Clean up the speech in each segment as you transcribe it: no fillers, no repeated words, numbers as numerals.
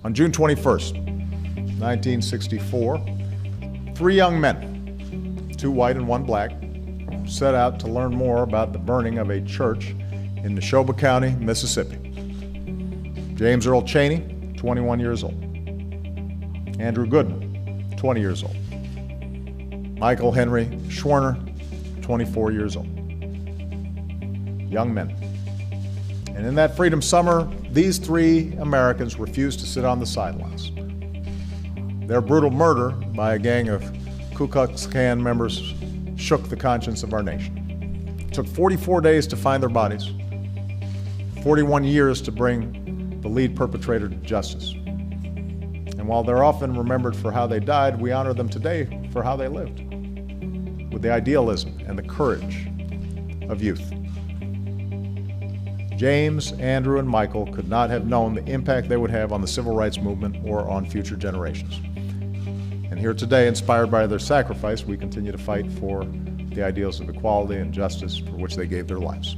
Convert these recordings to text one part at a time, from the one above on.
On June 21st, 1964, three young men, two white and one black, set out to learn more about the burning of a church in Neshoba County, Mississippi. James Earl Cheney, 21 years old. Andrew Goodman, 20 years old. Michael Henry Schwerner, 24 years old. Young men. And in that Freedom Summer, these three Americans refused to sit on the sidelines. Their brutal murder by a gang of Ku Klux Klan members shook the conscience of our nation. It took 44 days to find their bodies, 41 years to bring the lead perpetrator to justice. And while they're often remembered for how they died, we honor them today for how they lived, with the idealism and the courage of youth. James, Andrew, and Michael could not have known the impact they would have on the civil rights movement or on future generations. And here today, inspired by their sacrifice, we continue to fight for the ideals of equality and justice for which they gave their lives.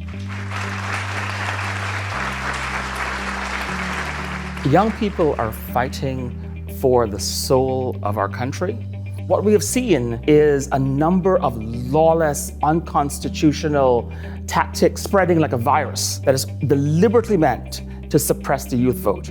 Young people are fighting for the soul of our country. What we have seen is a number of lawless, unconstitutional tactics spreading like a virus that is deliberately meant to suppress the youth vote.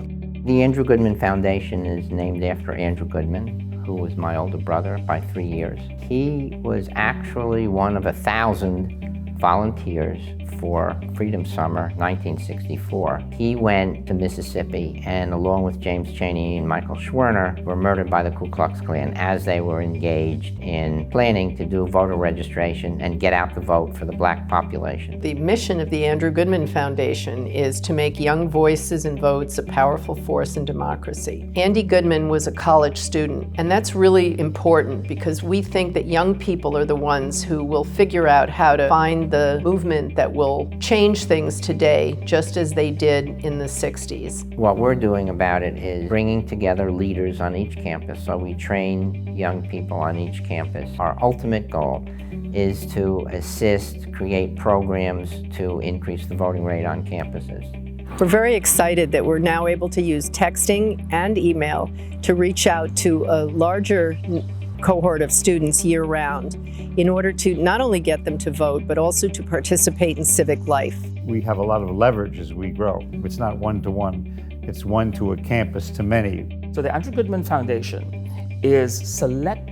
The Andrew Goodman Foundation is named after Andrew Goodman, who was my older brother by 3 years. He was actually one of 1,000 volunteers for Freedom Summer 1964. He went to Mississippi and along with James Cheney and Michael Schwerner were murdered by the Ku Klux Klan as they were engaged in planning to do voter registration and get out the vote for the black population. The mission of the Andrew Goodman Foundation is to make young voices and votes a powerful force in democracy. Andy Goodman was a college student, and that's really important because we think that young people are the ones who will figure out how to find the movement that will change things today, just as they did in the 60s. What we're doing about it is bringing together leaders on each campus. So we train young people on each campus. Our ultimate goal is to assist, create programs to increase the voting rate on campuses. We're very excited that we're now able to use texting and email to reach out to a larger cohort of students year-round in order to not only get them to vote, but also to participate in civic life. We have a lot of leverage as we grow. It's not one-to-one, it's one to a campus to many. So the Andrew Goodman Foundation is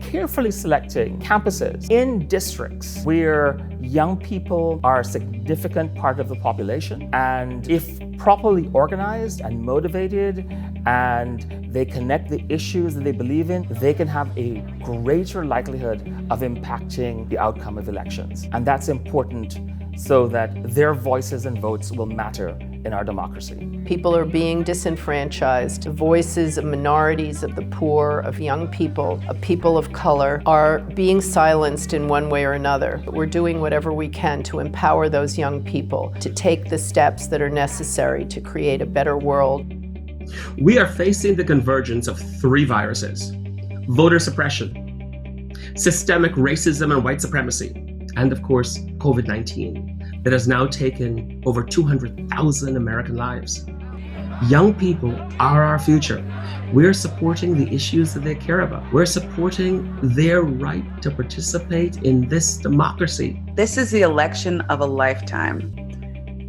carefully selecting campuses in districts where young people are a significant part of the population. And if properly organized and motivated and they connect the issues that they believe in, they can have a greater likelihood of impacting the outcome of elections. And that's important so that their voices and votes will matter in our democracy. People are being disenfranchised. The voices of minorities, of the poor, of young people, of people of color are being silenced in one way or another. But we're doing whatever we can to empower those young people to take the steps that are necessary to create a better world. We are facing the convergence of three viruses: voter suppression, systemic racism and white supremacy, and of course, COVID-19, that has now taken over 200,000 American lives. Young people are our future. We're supporting the issues that they care about. We're supporting their right to participate in this democracy. This is the election of a lifetime,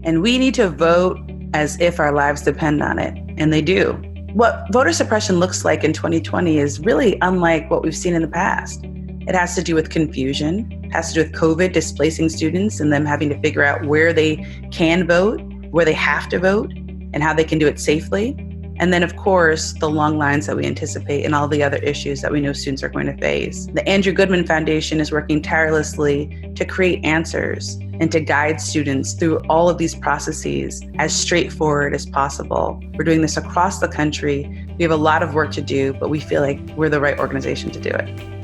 and we need to vote as if our lives depend on it, and they do. What voter suppression looks like in 2020 is really unlike what we've seen in the past. It has to do with confusion, it has to do with COVID displacing students and them having to figure out where they can vote, where they have to vote, and how they can do it safely. And then, of course, the long lines that we anticipate and all the other issues that we know students are going to face. The Andrew Goodman Foundation is working tirelessly to create answers and to guide students through all of these processes as straightforward as possible. We're doing this across the country. We have a lot of work to do, but we feel like we're the right organization to do it.